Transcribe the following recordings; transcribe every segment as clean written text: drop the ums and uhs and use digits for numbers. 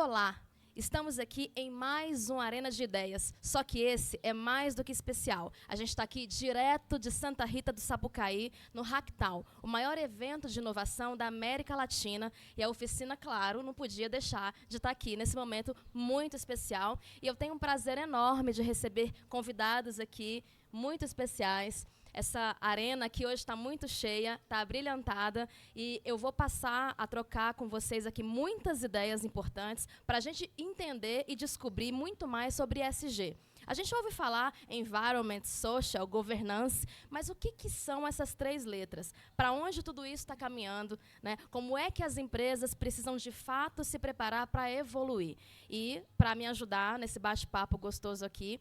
Olá! Estamos aqui em mais um Arena de Ideias, só que esse é mais do que especial. A gente está aqui direto de Santa Rita do Sapucaí, no Hacktown, o maior evento de inovação da América Latina, e a oficina, claro, não podia deixar de estar aqui nesse momento muito especial. E eu tenho um prazer enorme de receber convidados aqui muito especiais. Essa arena aqui hoje está muito cheia, está abrilhantada, e eu vou passar a trocar com vocês aqui muitas ideias importantes para a gente entender e descobrir muito mais sobre ESG. A gente ouve falar Environment, Social, Governance, mas o que são essas três letras? Para onde tudo isso está caminhando? Né? Como é que as empresas precisam, de fato, se preparar para evoluir? E, para me ajudar nesse bate-papo gostoso aqui,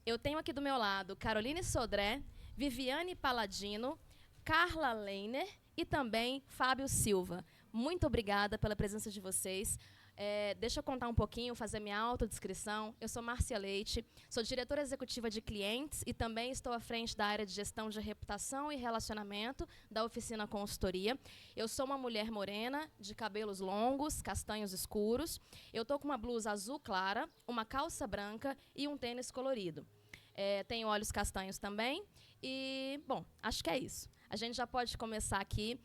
eu tenho aqui do meu lado Caroline Sodré, Viviane Paladino, Carla Leiner e também Fábio Silva. Muito obrigada pela presença de vocês. Deixa eu contar um pouquinho, fazer minha autodescrição. Eu sou Márcia Leite, sou diretora executiva de clientes e também estou à frente da área de gestão de reputação e relacionamento da Oficina Consultoria. Eu sou uma mulher morena, de cabelos longos, castanhos escuros. Eu estou com uma blusa azul clara, uma calça branca e um tênis colorido. Tenho olhos castanhos também. E, bom, acho que é isso. A gente já pode começar aqui.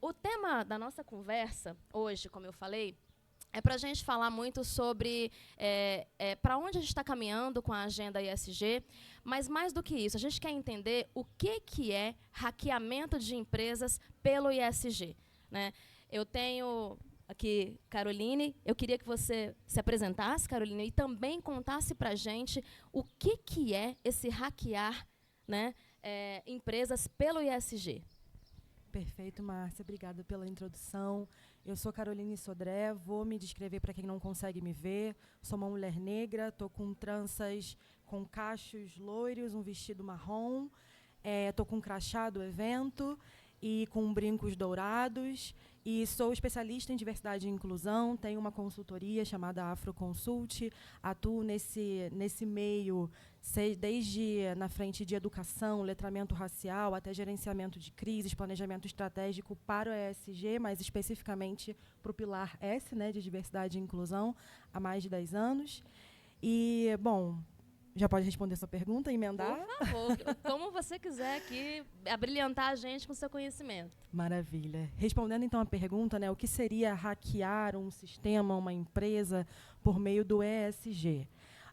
O tema da nossa conversa hoje, como eu falei, é para a gente falar muito sobre para onde a gente está caminhando com a agenda ESG, mas mais do que isso, a gente quer entender o que é hackeamento de empresas pelo ESG. Né? Eu tenho aqui, Caroline, eu queria que você se apresentasse, Caroline, e também contasse para a gente o que é esse hackear, né, empresas pelo ESG. Perfeito, Márcia. Obrigada pela introdução. Eu sou Caroline Sodré, vou me descrever para quem não consegue me ver. Sou uma mulher negra, estou com tranças com cachos loiros, um vestido marrom, estou com um crachá do evento e com brincos dourados. E sou especialista em diversidade e inclusão, tenho uma consultoria chamada Afroconsult, atuo nesse meio, desde na frente de educação, letramento racial, até gerenciamento de crises, planejamento estratégico para o ESG, mais especificamente para o pilar S, né, de diversidade e inclusão, há mais de 10 anos. E, bom, já pode responder sua pergunta, emendar? Por favor, como você quiser aqui, abrilhantar a gente com seu conhecimento. Maravilha. Respondendo então a pergunta, né, o que seria hackear um sistema, uma empresa, por meio do ESG?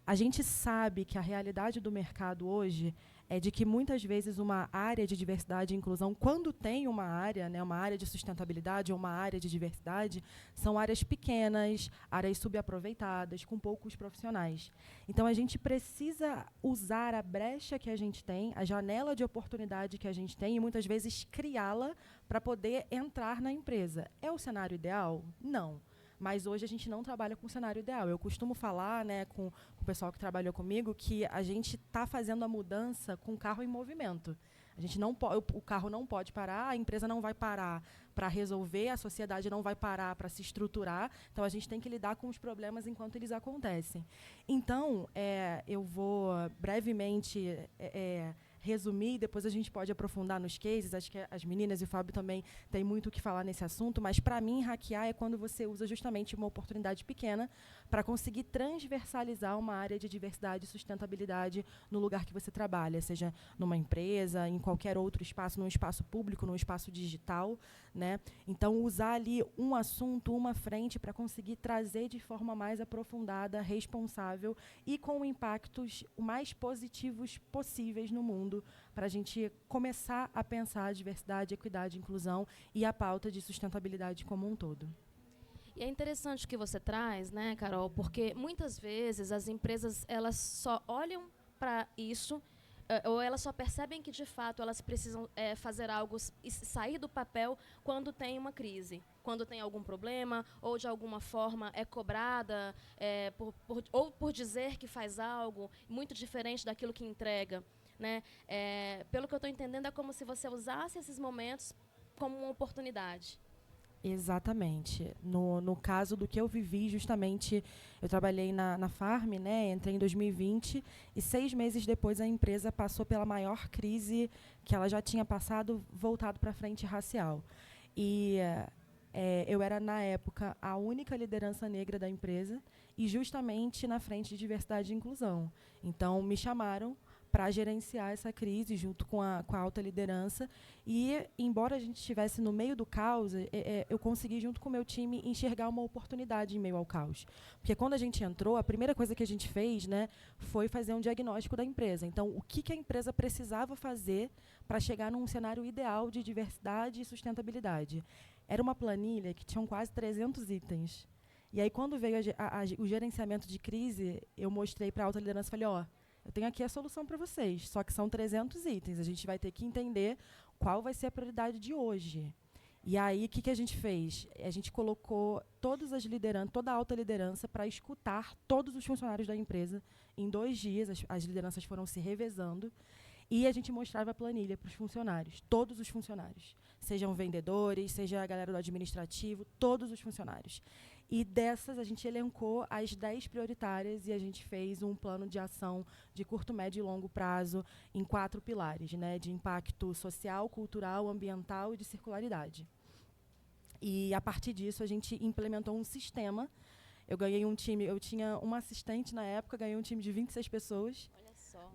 A gente sabe que a realidade do mercado hoje é de que muitas vezes uma área de diversidade e inclusão, quando tem uma área, né, uma área de sustentabilidade ou uma área de diversidade, são áreas pequenas, áreas subaproveitadas, com poucos profissionais. Então, a gente precisa usar a brecha que a gente tem, a janela de oportunidade que a gente tem, e muitas vezes criá-la para poder entrar na empresa. É o cenário ideal? Não. Mas hoje a gente não trabalha com o cenário ideal. Eu costumo falar, né, com o pessoal que trabalhou comigo, que a gente está fazendo a mudança com o carro em movimento. A gente não o carro não pode parar, a empresa não vai parar para resolver, a sociedade não vai parar para se estruturar. Então, a gente tem que lidar com os problemas enquanto eles acontecem. Então, eu vou brevemente resumir, depois a gente pode aprofundar nos cases. Acho que as meninas e o Fábio também têm muito o que falar nesse assunto, mas, para mim, hackear é quando você usa justamente uma oportunidade pequena para conseguir transversalizar uma área de diversidade e sustentabilidade no lugar que você trabalha, seja numa empresa, em qualquer outro espaço, num espaço público, num espaço digital, né? Então, usar ali um assunto, uma frente, para conseguir trazer de forma mais aprofundada, responsável e com impactos o mais positivos possíveis no mundo, para a gente começar a pensar a diversidade, equidade, inclusão e a pauta de sustentabilidade como um todo. E é interessante o que você traz, né, Carol, porque muitas vezes as empresas elas só olham para isso, ou elas só percebem que, de fato, elas precisam fazer algo e sair do papel quando tem uma crise, quando tem algum problema, ou de alguma forma é cobrada, ou por dizer que faz algo muito diferente daquilo que entrega. Né? Pelo que eu estou entendendo, é como se você usasse esses momentos como uma oportunidade. Exatamente. No caso do que eu vivi, justamente, eu trabalhei na Farm, né, entrei em 2020, e 6 meses depois a empresa passou pela maior crise que ela já tinha passado, voltado para a frente racial. E Eu era, na época, a única liderança negra da empresa e justamente na frente de diversidade e inclusão. Então, me chamaram para gerenciar essa crise junto com a alta liderança. E, embora a gente estivesse no meio do caos, eu consegui, junto com o meu time, enxergar uma oportunidade em meio ao caos. Porque quando a gente entrou, a primeira coisa que a gente fez, né, foi fazer um diagnóstico da empresa. Então, o que a empresa precisava fazer para chegar num cenário ideal de diversidade e sustentabilidade? Era uma planilha que tinha quase 300 itens. E aí, quando veio o gerenciamento de crise, eu mostrei para a alta liderança e falei, eu tenho aqui a solução para vocês, só que são 300 itens. A gente vai ter que entender qual vai ser a prioridade de hoje. E aí, o que a gente fez? A gente colocou toda a alta liderança para escutar todos os funcionários da empresa. Em 2 dias, as lideranças foram se revezando. E a gente mostrava a planilha para os funcionários, todos os funcionários. Sejam vendedores, seja a galera do administrativo, todos os funcionários. E dessas, a gente elencou as 10 prioritárias e a gente fez um plano de ação de curto, médio e longo prazo em 4 pilares, né, de impacto social, cultural, ambiental e de circularidade. E, a partir disso, a gente implementou um sistema. Eu ganhei um time, eu tinha uma assistente na época, ganhei um time de 26 pessoas. Olha só.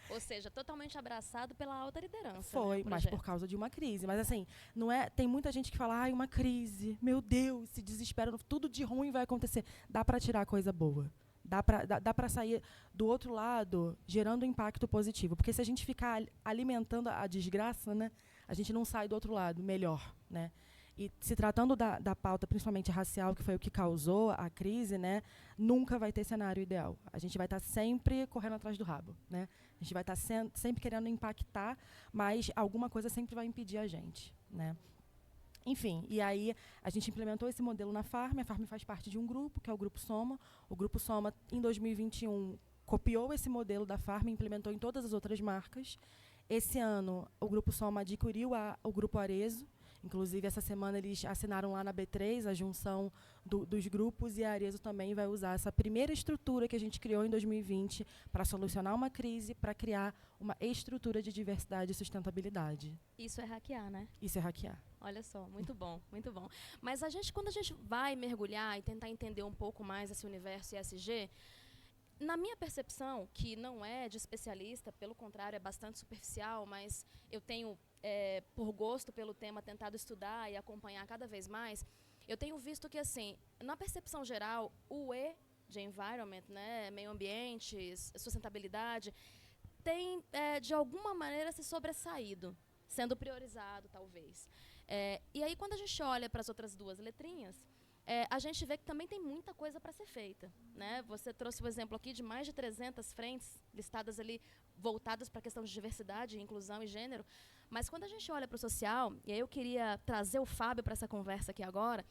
Ou seja, totalmente abraçado pela alta liderança. Foi, né, mas por causa de uma crise. Mas assim, não é. Tem muita gente que fala, uma crise, meu Deus, se desespera, tudo de ruim vai acontecer. Dá para tirar coisa boa. Dá para sair do outro lado gerando impacto positivo. Porque se a gente ficar alimentando a desgraça, né, a gente não sai do outro lado melhor, né? E se tratando da pauta, principalmente racial, que foi o que causou a crise, né, nunca vai ter cenário ideal. A gente vai estar sempre correndo atrás do rabo, né? A gente vai estar sempre querendo impactar, mas alguma coisa sempre vai impedir a gente, né? Enfim, e aí a gente implementou esse modelo na Farm. A Farm faz parte de um grupo, que é o Grupo Soma. O Grupo Soma, em 2021, copiou esse modelo da Farm e implementou em todas as outras marcas. Esse ano, o Grupo Soma adquiriu o Grupo Arezzo. Inclusive, essa semana eles assinaram lá na B3 a junção dos grupos, e a Arezzo também vai usar essa primeira estrutura que a gente criou em 2020 para solucionar uma crise, para criar uma estrutura de diversidade e sustentabilidade. Isso é hackear, né? Isso é hackear. Olha só, muito bom, muito bom. Mas quando a gente vai mergulhar e tentar entender um pouco mais esse universo ESG, na minha percepção, que não é de especialista, pelo contrário, é bastante superficial, mas eu tenho, por gosto pelo tema, tentado estudar e acompanhar cada vez mais, eu tenho visto que, assim, na percepção geral, o E de environment, né, meio ambiente, sustentabilidade, tem, de alguma maneira, se sobressaído, sendo priorizado, talvez. E aí, quando a gente olha para as outras 2 letrinhas, a gente vê que também tem muita coisa para ser feita, né? Você trouxe o exemplo aqui de mais de 300 frentes listadas ali, voltadas para a questão de diversidade, inclusão e gênero. Mas quando a gente olha para o social, e aí eu queria trazer o Fábio para essa conversa aqui agora,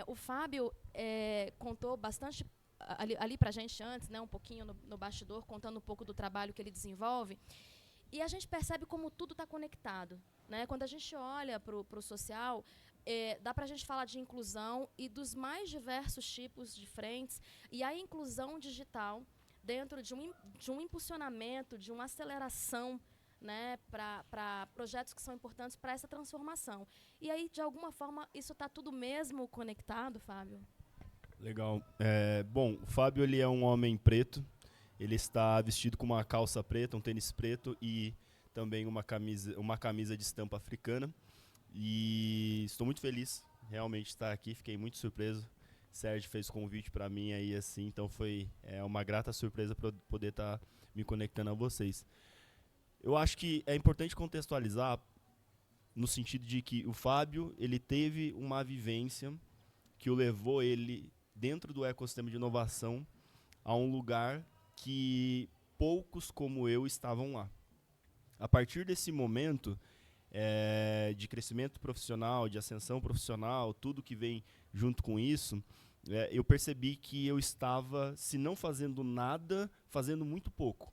o Fábio contou bastante ali para a gente antes, né, um pouquinho no bastidor, contando um pouco do trabalho que ele desenvolve. E a gente percebe como tudo está conectado, né? Quando a gente olha para o social, dá para a gente falar de inclusão e dos mais diversos tipos de frentes, e a inclusão digital dentro de um impulsionamento, de uma aceleração, né, para projetos que são importantes para essa transformação. E aí, de alguma forma, isso está tudo mesmo conectado, Fábio? Legal. Bom, o Fábio, ele é um homem preto. Ele está vestido com uma calça preta, um tênis preto e também uma camisa de estampa africana. E estou muito feliz realmente de estar aqui, fiquei muito surpreso. Sérgio fez convite para mim aí, assim, então foi uma grata surpresa para poder estar me conectando a vocês. Eu acho que é importante contextualizar no sentido de que o Fábio, ele teve uma vivência que o levou ele dentro do ecossistema de inovação a um lugar que poucos como eu estavam lá. A partir desse momento de crescimento profissional, de ascensão profissional, tudo que vem junto com isso, eu percebi que eu estava, se não fazendo nada, fazendo muito pouco.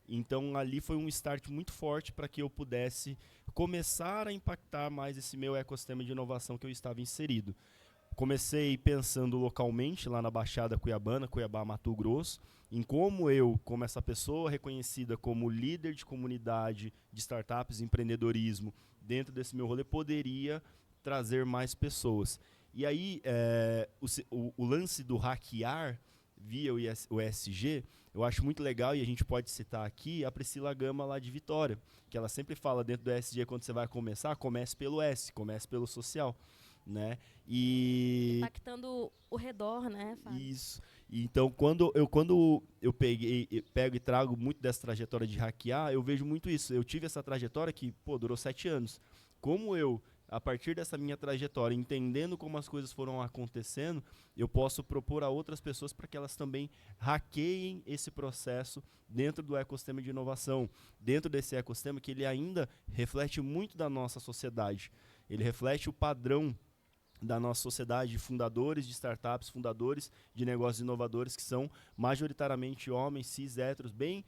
Então, ali foi um start muito forte para que eu pudesse começar a impactar mais esse meu ecossistema de inovação que eu estava inserido. Comecei pensando localmente, lá na Baixada Cuiabana, Cuiabá, Mato Grosso, em como eu, como essa pessoa reconhecida como líder de comunidade de startups e empreendedorismo, dentro desse meu rolê, poderia trazer mais pessoas. E aí, o lance do hackear via o ESG, eu acho muito legal, e a gente pode citar aqui a Priscila Gama lá de Vitória, que ela sempre fala dentro do ESG, quando você vai começar, comece pelo S, comece pelo social, né? Impactando o redor, né, Fábio? Isso. Então, quando eu pego e trago muito dessa trajetória de hackear, eu vejo muito isso. Eu tive essa trajetória que, durou 7 anos. Como eu, a partir dessa minha trajetória, entendendo como as coisas foram acontecendo, eu posso propor a outras pessoas para que elas também hackeiem esse processo dentro do ecossistema de inovação, dentro desse ecossistema que ele ainda reflete muito da nossa sociedade. Ele reflete o padrão da nossa sociedade, de fundadores de startups, fundadores de negócios inovadores, que são majoritariamente homens, cis, héteros, bem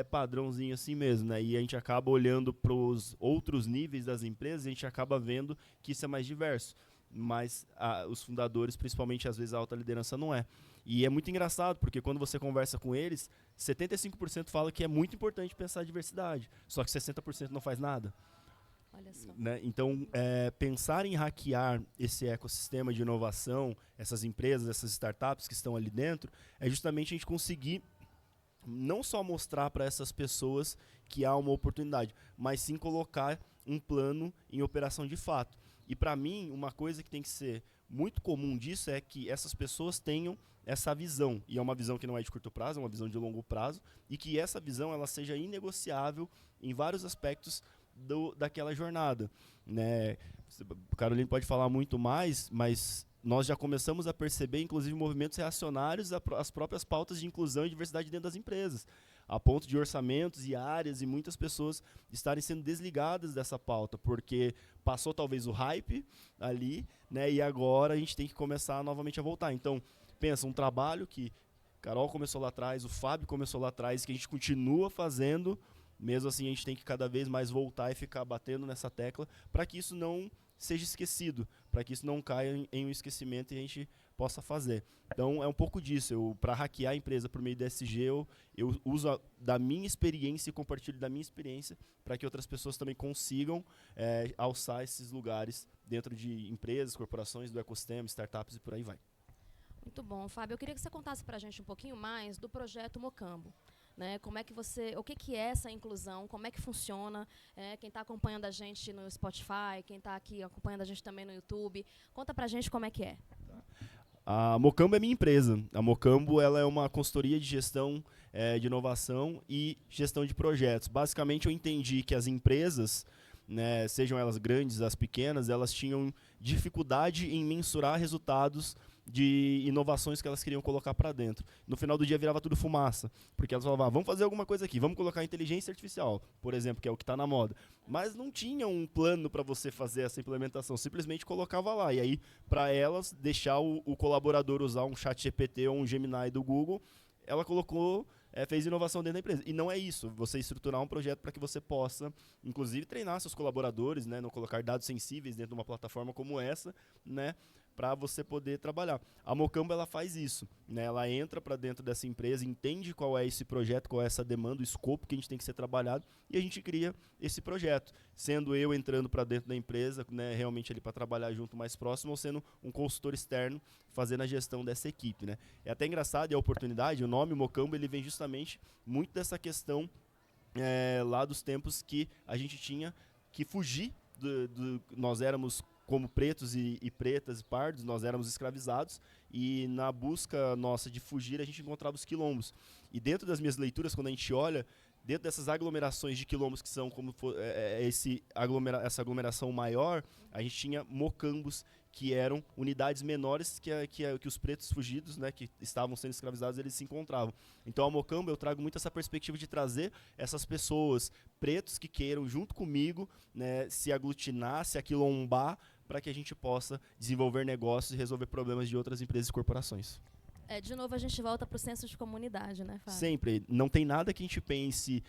padrãozinho assim mesmo, né? E a gente acaba olhando para os outros níveis das empresas, a gente acaba vendo que isso é mais diverso. Mas os fundadores, principalmente às vezes a alta liderança, não é. E é muito engraçado, porque quando você conversa com eles, 75% fala que é muito importante pensar a diversidade, só que 60% não faz nada. Olha só. Né? Então, pensar em hackear esse ecossistema de inovação, essas empresas, essas startups que estão ali dentro, é justamente a gente conseguir não só mostrar para essas pessoas que há uma oportunidade, mas sim colocar um plano em operação de fato. E para mim, uma coisa que tem que ser muito comum disso é que essas pessoas tenham essa visão, e é uma visão que não é de curto prazo, é uma visão de longo prazo, e que essa visão ela seja inegociável em vários aspectos daquela jornada, né? O Caroline pode falar muito mais, mas nós já começamos a perceber, inclusive, movimentos reacionários às próprias pautas de inclusão e diversidade dentro das empresas, a ponto de orçamentos e áreas e muitas pessoas estarem sendo desligadas dessa pauta, porque passou talvez o hype ali, né? E agora a gente tem que começar novamente a voltar. Então, pensa, um trabalho que Carol começou lá atrás, o Fábio começou lá atrás, que a gente continua fazendo. Mesmo assim, a gente tem que cada vez mais voltar e ficar batendo nessa tecla para que isso não seja esquecido, para que isso não caia em um esquecimento e a gente possa fazer. Então, é um pouco disso. Para hackear a empresa por meio do ESG, eu uso da minha experiência e compartilho da minha experiência para que outras pessoas também consigam alçar esses lugares dentro de empresas, corporações, do ecossistema, startups e por aí vai. Muito bom, Fábio. Eu queria que você contasse para a gente um pouquinho mais do projeto Mocambo. Né, como é que o que é essa inclusão, como é que funciona, quem está acompanhando a gente no Spotify, quem está aqui acompanhando a gente também no YouTube, conta pra gente como é que é. A Mocambo é minha empresa. A Mocambo ela é uma consultoria de gestão de inovação e gestão de projetos. Basicamente eu entendi que as empresas, né, sejam elas grandes, as pequenas, elas tinham dificuldade em mensurar resultados de inovações que elas queriam colocar para dentro. No final do dia virava tudo fumaça, porque elas falavam, vamos fazer alguma coisa aqui, vamos colocar inteligência artificial, por exemplo, que é o que está na moda. Mas não tinha um plano para você fazer essa implementação, simplesmente colocava lá. E aí, para elas, deixar o colaborador usar um chat GPT ou um Gemini do Google, ela colocou, fez inovação dentro da empresa. E não é isso, você estruturar um projeto para que você possa, inclusive, treinar seus colaboradores, né, não colocar dados sensíveis dentro de uma plataforma como essa, né, para você poder trabalhar. A Mocambo ela faz isso, né? Ela entra para dentro dessa empresa, entende qual é esse projeto, qual é essa demanda, o escopo que a gente tem que ser trabalhado e a gente cria esse projeto. Sendo eu entrando para dentro da empresa, né, realmente ali para trabalhar junto mais próximo, ou sendo um consultor externo fazendo a gestão dessa equipe, né? É até engraçado e a oportunidade, o nome Mocambo ele vem justamente muito dessa questão lá dos tempos que a gente tinha que fugir nós éramos como pretos e pretas e pardos, nós éramos escravizados e na busca nossa de fugir a gente encontrava os quilombos. E dentro das minhas leituras, quando a gente olha, dentro dessas aglomerações de quilombos que são como essa aglomeração maior, a gente tinha mocambos, que eram unidades menores que os pretos fugidos, né, que estavam sendo escravizados, eles se encontravam. Então, a Mocambo, eu trago muito essa perspectiva de trazer essas pessoas, pretos que queiram, junto comigo, né, se aglutinar, se aquilombar, para que a gente possa desenvolver negócios e resolver problemas de outras empresas e corporações. De novo, a gente volta para o senso de comunidade, né, Fábio? Sempre. Não tem nada que a gente pense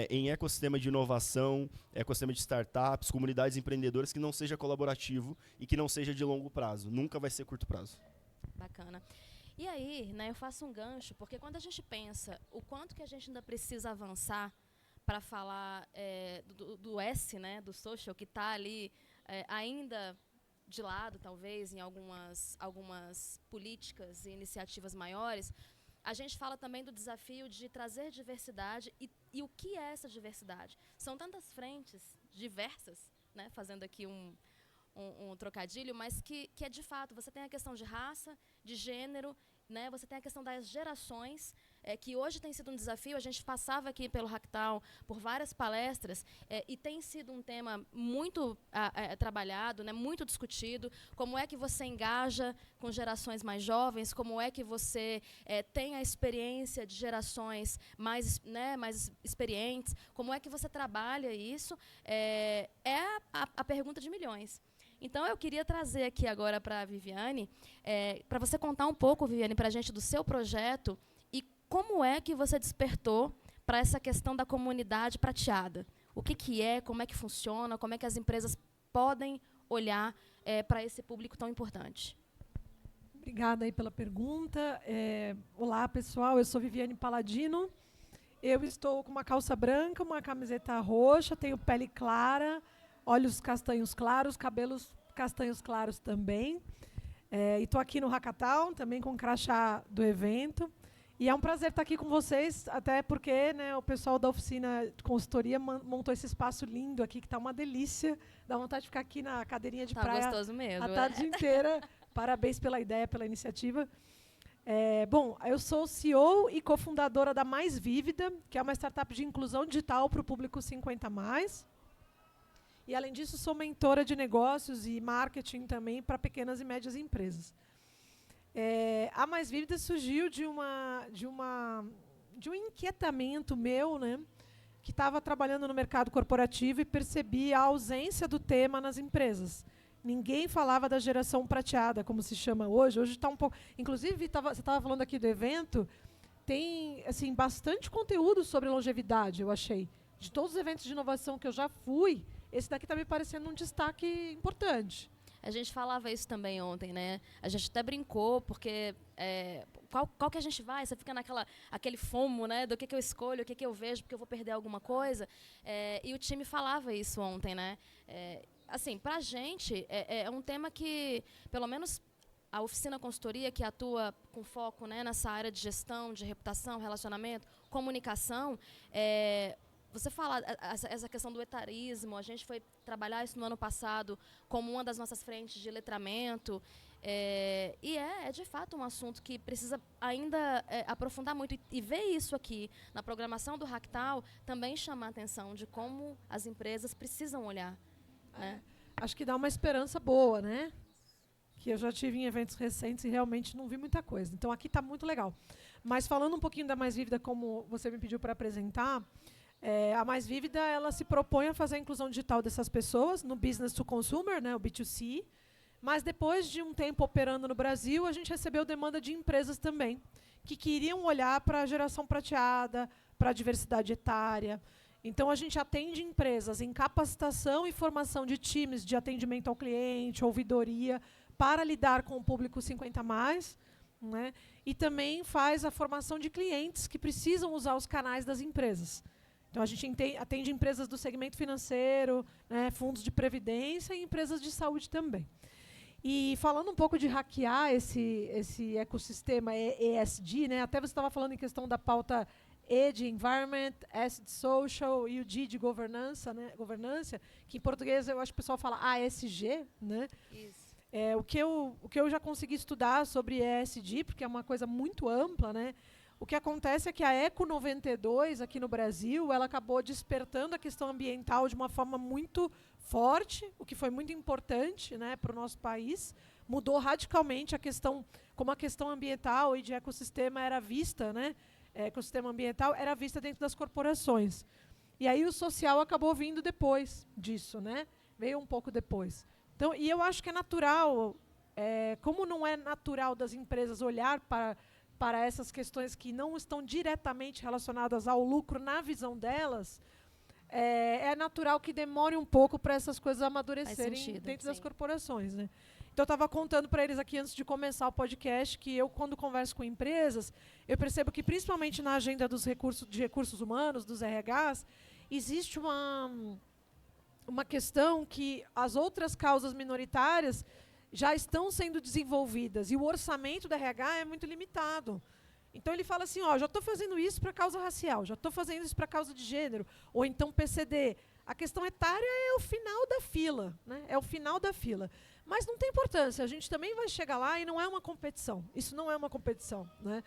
em ecossistema de inovação, ecossistema de startups, comunidades empreendedoras que não seja colaborativo e que não seja de longo prazo. Nunca vai ser curto prazo. Bacana. E aí, né, eu faço um gancho, porque quando a gente pensa o quanto que a gente ainda precisa avançar para falar do S, né, do social, que está ali ainda de lado, talvez, em algumas políticas e iniciativas maiores, a gente fala também do desafio de trazer diversidade e o que é essa diversidade? São tantas frentes diversas, né, fazendo aqui um trocadilho, mas que é de fato, você tem a questão de raça, de gênero, né, você tem a questão das gerações, que hoje tem sido um desafio. A gente passava aqui pelo Ractal por várias palestras e tem sido um tema muito trabalhado, né, muito discutido. Como é que você engaja com gerações mais jovens? Como é que você tem a experiência de gerações mais experientes? Como é que você trabalha isso? É a pergunta de milhões. Então, eu queria trazer aqui agora para a Viviane, para você contar um pouco, Viviane, para a gente do seu projeto e como é que você despertou para essa questão da comunidade prateada. O que é, como é que funciona, como é que as empresas podem olhar para esse público tão importante. Obrigada aí pela pergunta. Olá, pessoal, eu sou Viviane Paladino. Eu estou com uma calça branca, uma camiseta roxa, tenho pele clara, olhos castanhos claros, cabelos castanhos claros também. E estou aqui no Hackathon, também com o crachá do evento. E é um prazer estar aqui com vocês, até porque, né, o pessoal da oficina de consultoria montou esse espaço lindo aqui, que está uma delícia. Dá vontade de ficar aqui na cadeirinha de praia gostoso mesmo, a tarde inteira. Parabéns pela ideia, pela iniciativa. Bom, eu sou CEO e cofundadora da Mais Vívida, que é uma startup de inclusão digital para o público 50+. E, além disso, sou mentora de negócios e marketing também para pequenas e médias empresas. A Mais Vívida surgiu de um inquietamento meu, né, que estava trabalhando no mercado corporativo e percebi a ausência do tema nas empresas. Ninguém falava da geração prateada, como se chama hoje. Hoje está um pouco... Inclusive, você estava falando aqui do evento, tem assim, bastante conteúdo sobre longevidade, eu achei. De todos os eventos de inovação que eu já fui, esse daqui está me parecendo um destaque importante. A gente falava isso também ontem, né? A gente até brincou, porque qual que a gente vai? Você fica aquele fomo, né? Do que eu escolho, o que eu vejo, porque eu vou perder alguma coisa. E o time falava isso ontem, né? Assim, para a gente, é um tema que, pelo menos, a oficina consultoria, que atua com foco, né, nessa área de gestão, de reputação, relacionamento, comunicação, você fala essa questão do etarismo, a gente foi trabalhar isso no ano passado como uma das nossas frentes de letramento, e é de fato um assunto que precisa ainda aprofundar muito, e ver isso aqui na programação do Ractal também chama a atenção de como as empresas precisam olhar. Né? Acho que dá uma esperança boa, né? Que eu já tive em eventos recentes e realmente não vi muita coisa. Então, aqui está muito legal. Mas, falando um pouquinho da Mais Vívida, como você me pediu para apresentar, a Mais Vívida, ela se propõe a fazer a inclusão digital dessas pessoas no business to consumer, né, o B2C. Mas, depois de um tempo operando no Brasil, a gente recebeu demanda de empresas também, que queriam olhar para a geração prateada, para a diversidade etária. Então, a gente atende empresas em capacitação e formação de times de atendimento ao cliente, ouvidoria, para lidar com o público 50+, né? E também faz a formação de clientes que precisam usar os canais das empresas. Então, a gente atende empresas do segmento financeiro, né, fundos de previdência e empresas de saúde também. E, falando um pouco de hackear esse ecossistema ESG, né, até você estava falando em questão da pauta E de Environment, S de Social e o G de governança, né, que em português eu acho que o pessoal fala ASG. Né? Isso. O que eu já consegui estudar sobre ESG, porque é uma coisa muito ampla, né? O que acontece é que a Eco 92, aqui no Brasil, ela acabou despertando a questão ambiental de uma forma muito forte, o que foi muito importante, né, para o nosso país. Mudou radicalmente a questão, como a questão ambiental e de ecossistema era vista, né? Ecossistema ambiental era vista dentro das corporações. E aí o social acabou vindo depois disso, né? Veio um pouco depois. Então, e eu acho que é natural, como não é natural das empresas olhar para essas questões que não estão diretamente relacionadas ao lucro na visão delas, é natural que demore um pouco para essas coisas amadurecerem dentro das corporações. Né? Então, eu estava contando para eles aqui, antes de começar o podcast, que eu, quando converso com empresas, eu percebo que, principalmente na agenda de recursos humanos, dos RHs, existe uma questão que as outras causas minoritárias já estão sendo desenvolvidas e o orçamento da RH é muito limitado. Então ele fala assim, ó, já estou fazendo isso para causa racial, já estou fazendo isso para causa de gênero, ou então PCD. A questão etária é o final da fila, né? É o final da fila. Mas não tem importância, a gente também vai chegar lá e não é uma competição. Isso não é uma competição, né?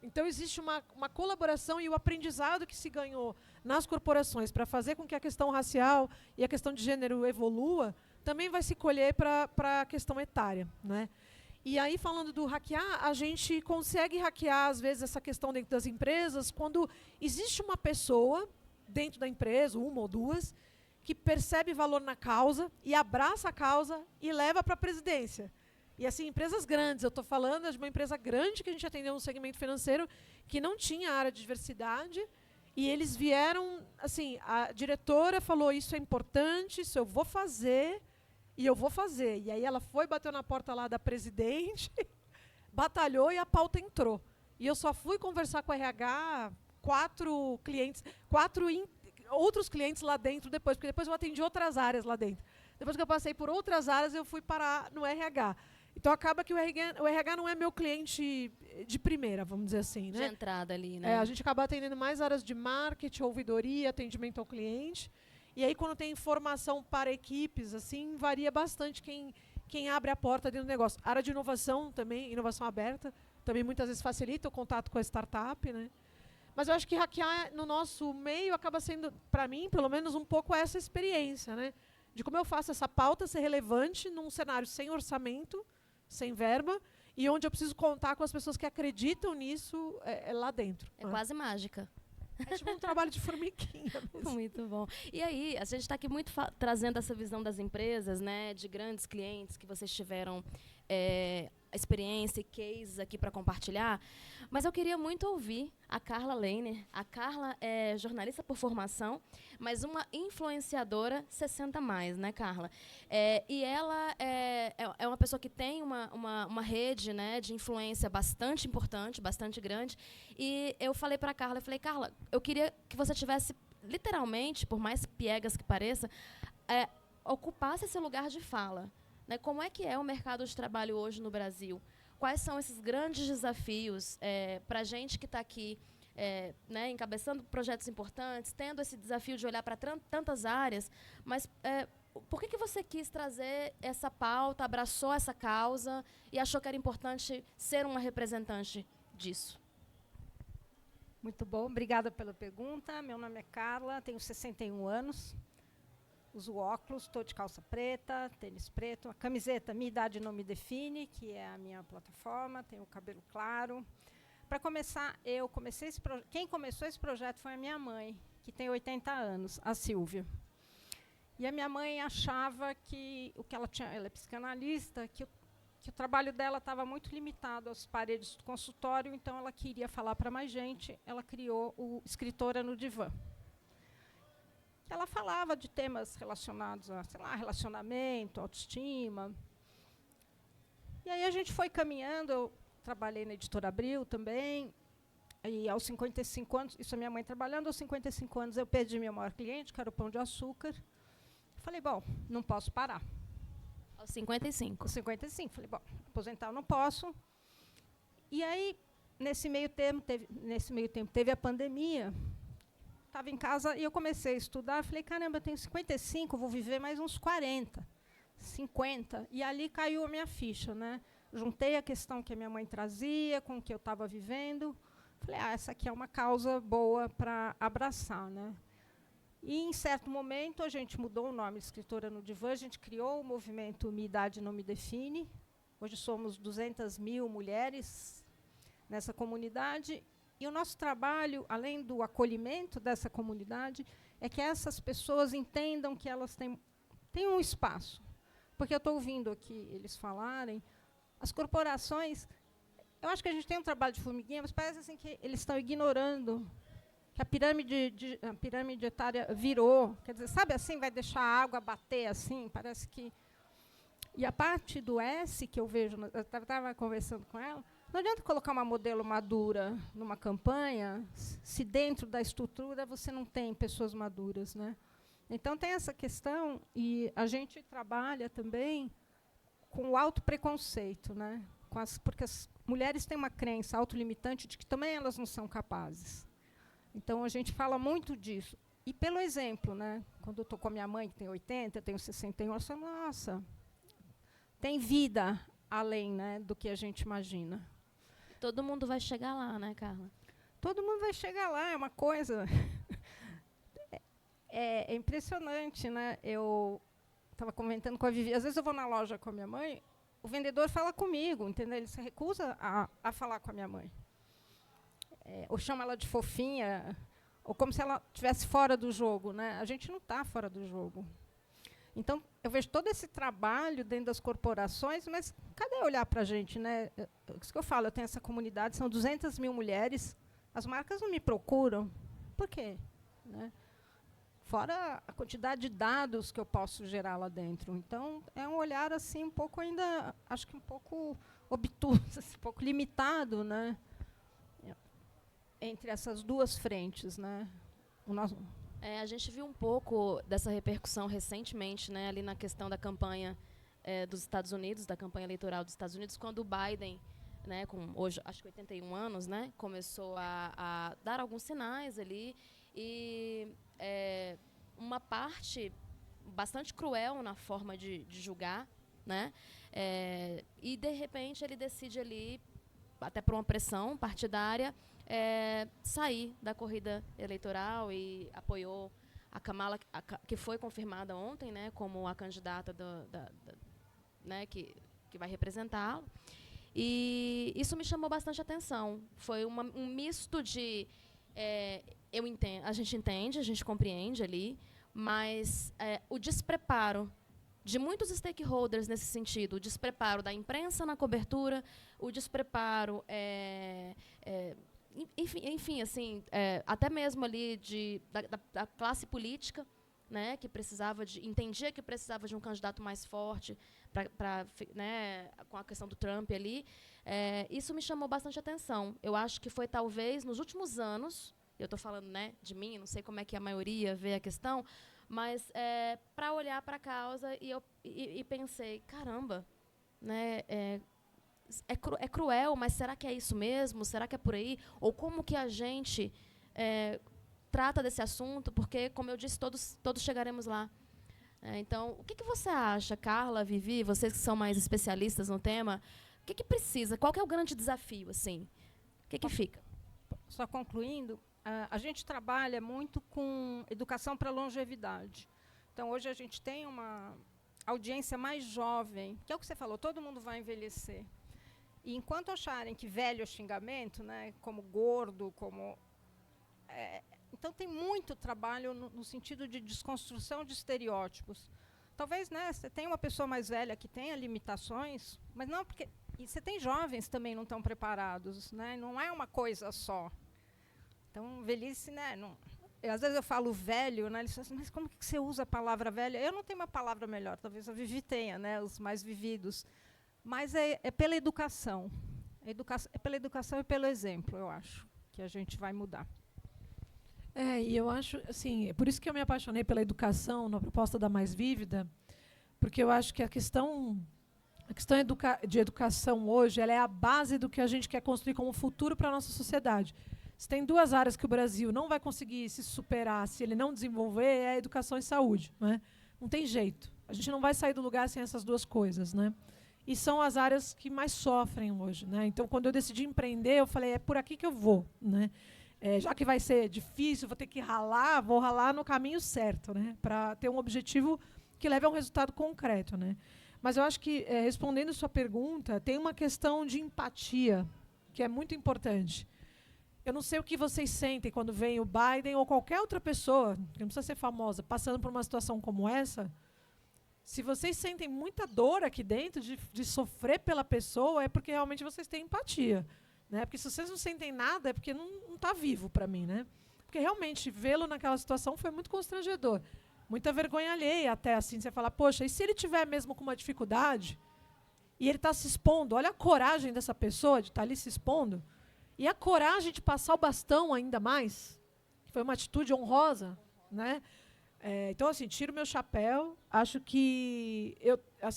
Então existe uma colaboração e o aprendizado que se ganhou nas corporações para fazer com que a questão racial e a questão de gênero evolua, também vai se colher para a questão etária, né? E aí, falando do hackear, a gente consegue hackear, às vezes, essa questão dentro das empresas, quando existe uma pessoa dentro da empresa, uma ou duas, que percebe valor na causa e abraça a causa e leva para a presidência. E assim, empresas grandes, eu estou falando de uma empresa grande que a gente atendeu no segmento financeiro, que não tinha área de diversidade, e eles vieram, assim, a diretora falou, isso é importante, isso eu vou fazer, e eu vou fazer. E aí ela foi, bateu na porta lá da presidente, batalhou e a pauta entrou. E eu só fui conversar com a RH, 4 outros clientes lá dentro depois, porque depois eu atendi outras áreas lá dentro. Depois que eu passei por outras áreas, eu fui parar no RH. Então acaba que o RH não é meu cliente de primeira, vamos dizer assim, né? De entrada ali, né? A gente acaba atendendo mais áreas de marketing, ouvidoria, atendimento ao cliente. E aí, quando tem informação para equipes, assim, varia bastante quem abre a porta dentro do negócio. A área de inovação também, inovação aberta, também muitas vezes facilita o contato com a startup, né? Mas eu acho que hackear no nosso meio acaba sendo, para mim, pelo menos, um pouco essa experiência, né? De como eu faço essa pauta ser relevante num cenário sem orçamento, sem verba, e onde eu preciso contar com as pessoas que acreditam nisso lá dentro. É quase mágica. É tipo um trabalho de formiguinha mesmo. Muito bom. E aí, a gente está aqui muito trazendo essa visão das empresas, né, de grandes clientes que vocês tiveram experiência e cases aqui para compartilhar, mas eu queria muito ouvir a Carla Leiner. A Carla é jornalista por formação, mas uma influenciadora 60+, né, Carla? E ela é uma pessoa que tem uma rede, né, de influência bastante importante, bastante grande, e eu falei para a Carla, Carla, eu queria que você tivesse, literalmente, por mais piegas que pareça, ocupasse esse lugar de fala. Né, como é que é o mercado de trabalho hoje no Brasil? Quais são esses grandes desafios para a gente que está aqui, né, encabeçando projetos importantes, tendo esse desafio de olhar para tantas áreas, mas por que você quis trazer essa pauta, abraçou essa causa e achou que era importante ser uma representante disso? Muito bom, obrigada pela pergunta. Meu nome é Carla, tenho 61 anos. Uso óculos, estou de calça preta, tênis preto, a camiseta Minha Idade Não Me Define, que é a minha plataforma, tenho o cabelo claro. Para começar, quem começou esse projeto foi a minha mãe, que tem 80 anos, a Silvia. E a minha mãe achava que ela é psicanalista, que o trabalho dela estava muito limitado às paredes do consultório, então ela queria falar para mais gente, ela criou o Escritora no Divã. Ela falava de temas relacionados a, sei lá, relacionamento, autoestima. E aí a gente foi caminhando, eu trabalhei na Editora Abril também, e aos 55 anos, isso é minha mãe trabalhando, aos 55 anos eu perdi meu maior cliente, que era o Pão de Açúcar. Falei, bom, não posso parar. Aos 55? Aos 55. Falei, bom, aposentar eu não posso. E aí, nesse meio tempo teve a pandemia. Estava em casa e eu comecei a estudar. Falei, caramba, eu tenho 55, vou viver mais uns 40, 50. E ali caiu a minha ficha, né? Juntei a questão que a minha mãe trazia com o que eu estava vivendo. Falei, essa aqui é uma causa boa para abraçar, né? E, em certo momento, a gente mudou o nome de Escritora no Divã, a gente criou o movimento Minha Idade Não Me Define. Hoje somos 200.000 mulheres nessa comunidade. E o nosso trabalho, além do acolhimento dessa comunidade, é que essas pessoas entendam que elas têm um espaço. Porque eu estou ouvindo aqui eles falarem, as corporações, eu acho que a gente tem um trabalho de formiguinha, mas parece assim que eles estão ignorando que a pirâmide etária virou. Quer dizer, sabe assim, vai deixar a água bater assim, parece que... E a parte do S que eu vejo, eu estava conversando com ela, não adianta colocar uma modelo madura numa campanha se dentro da estrutura você não tem pessoas maduras, né? Então, tem essa questão, e a gente trabalha também com o autopreconceito, né? Porque as mulheres têm uma crença autolimitante de que também elas não são capazes. Então, a gente fala muito disso. E pelo exemplo, né? Quando eu estou com a minha mãe, que tem 80, eu tenho 61, eu falo, nossa, tem vida além, né, do que a gente imagina. Todo mundo vai chegar lá, né, Carla? Todo mundo vai chegar lá, é uma coisa... é impressionante, né? Eu estava comentando com a Vivi, às vezes eu vou na loja com a minha mãe, o vendedor fala comigo, entendeu? Ele se recusa a falar com a minha mãe. Ou chama ela de fofinha, ou como se ela estivesse fora do jogo, né? A gente não está fora do jogo. Então, eu vejo todo esse trabalho dentro das corporações, mas cadê olhar para a gente, né? Isso que eu falo, eu tenho essa comunidade, são 200 mil mulheres, as marcas não me procuram. Por quê? Né? Fora a quantidade de dados que eu posso gerar lá dentro. Então, é um olhar assim um pouco ainda, acho que um pouco obtuso, um pouco limitado, né? Entre essas duas frentes, né? A gente viu um pouco dessa repercussão recentemente, né, ali na questão da campanha dos Estados Unidos, da campanha eleitoral dos Estados Unidos, quando o Biden, né, com hoje acho que 81 anos, né, começou a dar alguns sinais ali e uma parte bastante cruel na forma de julgar, né, e de repente ele decide ali, até por uma pressão partidária, sair da corrida eleitoral e apoiou a Kamala, que foi confirmada ontem, né, como a candidata né, que vai representá-lo. E isso me chamou bastante atenção. Foi um misto de... eu entendo, a gente compreende ali, mas o despreparo de muitos stakeholders nesse sentido, o despreparo da imprensa na cobertura, o despreparo... enfim, assim, até mesmo ali da classe política, né, que entendia que precisava de um candidato mais forte, né, com a questão do Trump ali, isso me chamou bastante atenção. Eu acho que foi talvez nos últimos anos, eu estou falando, né, de mim, não sei como é que a maioria vê a questão, mas para olhar para a causa e pensei, caramba, né, é cruel, mas será que é isso mesmo? Será que é por aí? Ou como que a gente trata desse assunto? Porque, como eu disse, todos chegaremos lá. Então, o que você acha, Carla, Vivi, vocês que são mais especialistas no tema, o que precisa? Qual que é o grande desafio, assim? O que fica? Só concluindo, a gente trabalha muito com educação para longevidade. Então, hoje a gente tem uma audiência mais jovem, que é o que você falou, todo mundo vai envelhecer. E enquanto acharem que velho é xingamento, né, como gordo, como... então, tem muito trabalho no sentido de desconstrução de estereótipos. Talvez, né, você tenha uma pessoa mais velha que tenha limitações, mas não porque... E você tem jovens também não estão preparados, né, não é uma coisa só. Então, velhice, né, não... Às vezes eu falo velho, né, eles falam assim, mas como que você usa a palavra velha? Eu não tenho uma palavra melhor, talvez a Vivi tenha, né, os mais vividos. Mas é pela educação. É pela educação e pelo exemplo, eu acho, que a gente vai mudar. E eu acho, assim, é por isso que eu me apaixonei pela educação na proposta da Mais Vívida, porque eu acho que a questão de educação hoje, ela é a base do que a gente quer construir como futuro para a nossa sociedade. Se tem duas áreas que o Brasil não vai conseguir se superar se ele não desenvolver, é a educação e saúde, né? Não tem jeito. A gente não vai sair do lugar sem essas duas coisas, né? E são as áreas que mais sofrem hoje, né? Então, quando eu decidi empreender, eu falei, é por aqui que eu vou, né? Já que vai ser difícil, vou ter que ralar, vou ralar no caminho certo, né? Para ter um objetivo que leve a um resultado concreto, né? Mas eu acho que, respondendo a sua pergunta, tem uma questão de empatia, que é muito importante. Eu não sei o que vocês sentem quando vem o Biden ou qualquer outra pessoa, que não precisa ser famosa, passando por uma situação como essa. Se vocês sentem muita dor aqui dentro de sofrer pela pessoa, é porque realmente vocês têm empatia, né? Porque se vocês não sentem nada, é porque não está vivo para mim, né? Porque realmente vê-lo naquela situação foi muito constrangedor. Muita vergonha alheia até, assim, você falar, poxa, e se ele tiver mesmo com uma dificuldade e ele está se expondo, olha a coragem dessa pessoa de estar ali se expondo, e a coragem de passar o bastão ainda mais, que foi uma atitude honrosa, né? Então, assim, tiro meu chapéu. Acho que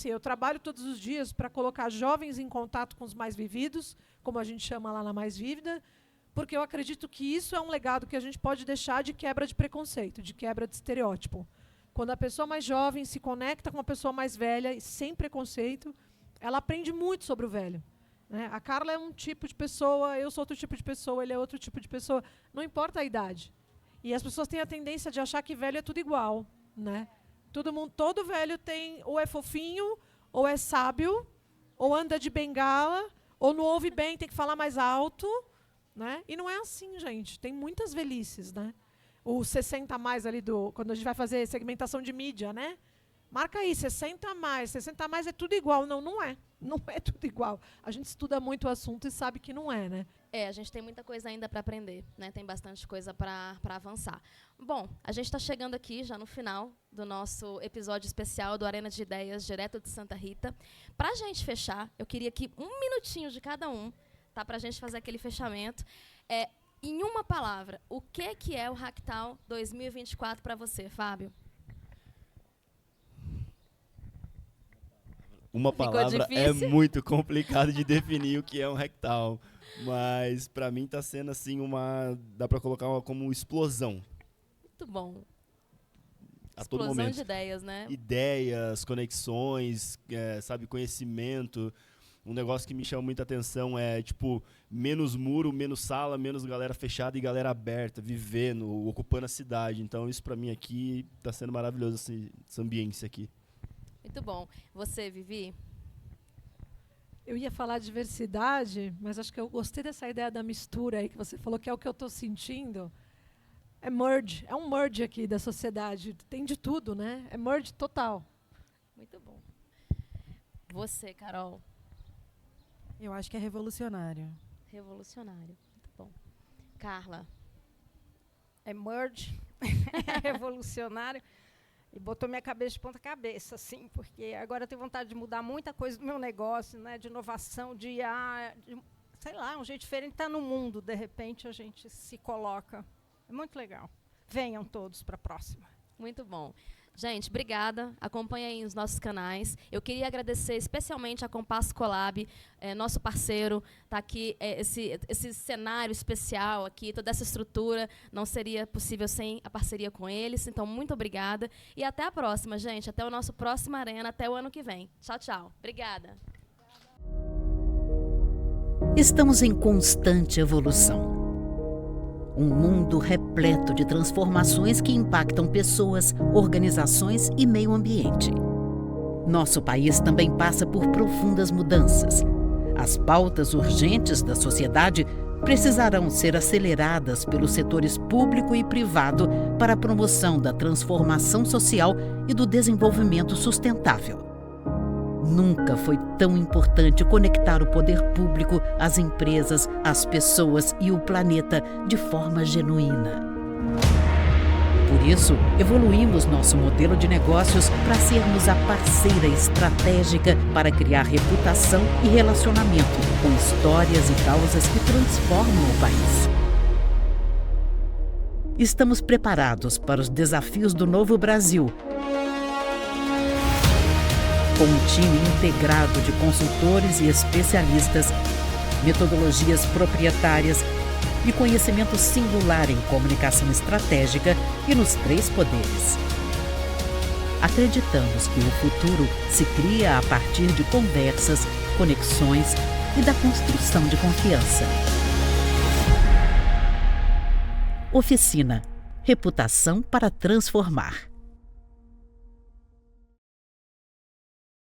eu trabalho todos os dias para colocar jovens em contato com os mais vividos, como a gente chama lá na Mais Vívida, porque eu acredito que isso é um legado que a gente pode deixar de quebra de preconceito, de quebra de estereótipo. Quando a pessoa mais jovem se conecta com uma pessoa mais velha, e sem preconceito, ela aprende muito sobre o velho. Né? A Carla é um tipo de pessoa, eu sou outro tipo de pessoa, ele é outro tipo de pessoa. Não importa a idade. E as pessoas têm a tendência de achar que velho é tudo igual, né? Todo velho ou é fofinho, ou é sábio, ou anda de bengala, ou não ouve bem, tem que falar mais alto, né? E não é assim, gente. Tem muitas velhices, né? O 60 a mais ali quando a gente vai fazer segmentação de mídia, né? Marca aí, 60 a mais. 60 a mais é tudo igual. Não, não é. Não é tudo igual. A gente estuda muito o assunto e sabe que não é, né? A gente tem muita coisa ainda para aprender, né? Tem bastante coisa para avançar. Bom, a gente está chegando aqui já no final do nosso episódio especial do Arena de Ideias, direto de Santa Rita. Para a gente fechar, eu queria que 1 minutinho de cada um, tá? Para a gente fazer aquele fechamento. Em uma palavra, o que é o Hacktown 2024 para você, Fábio? Uma Ficou palavra difícil? é muito complicado de definir o que é um Hacktown. Mas para mim está sendo assim dá para colocar como explosão. Muito bom. A todo Explosão momento. de ideias, né? Ideias, conexões, sabe, conhecimento. Um negócio que me chama muita atenção é, tipo, menos muro, menos sala, menos galera fechada e galera aberta, vivendo, ocupando a cidade. Então isso para mim aqui está sendo maravilhoso, esse ambiente aqui. Muito bom. Você, Vivi? Eu ia falar diversidade, mas acho que eu gostei dessa ideia da mistura aí que você falou, que é o que eu estou sentindo. É um merge aqui da sociedade. Tem de tudo, né? É merge total. Muito bom. Você, Carol? Eu acho que é revolucionário. Revolucionário. Muito bom. Carla? É merge, é revolucionário. E botou minha cabeça de ponta cabeça, assim, porque agora eu tenho vontade de mudar muita coisa do meu negócio, né, de inovação, sei lá, um jeito diferente de estar no mundo, de repente a gente se coloca. É muito legal. Venham todos para a próxima. Muito bom. Gente, obrigada. Acompanhem os nossos canais. Eu queria agradecer especialmente a Compasso Colab, nosso parceiro. Tá aqui esse cenário especial aqui, toda essa estrutura não seria possível sem a parceria com eles. Então, muito obrigada. E até a próxima, gente. Até o nosso próximo Arena, até o ano que vem. Tchau, tchau. Obrigada. Estamos em constante evolução. Um mundo repleto de transformações que impactam pessoas, organizações e meio ambiente. Nosso país também passa por profundas mudanças. As pautas urgentes da sociedade precisarão ser aceleradas pelos setores público e privado para a promoção da transformação social e do desenvolvimento sustentável. Nunca foi tão importante conectar o poder público, as empresas, as pessoas e o planeta de forma genuína. Por isso, evoluímos nosso modelo de negócios para sermos a parceira estratégica para criar reputação e relacionamento com histórias e causas que transformam o país. Estamos preparados para os desafios do novo Brasil, com um time integrado de consultores e especialistas, metodologias proprietárias e conhecimento singular em comunicação estratégica e nos 3 poderes. Acreditamos que o futuro se cria a partir de conversas, conexões e da construção de confiança. Oficina. Reputação para transformar.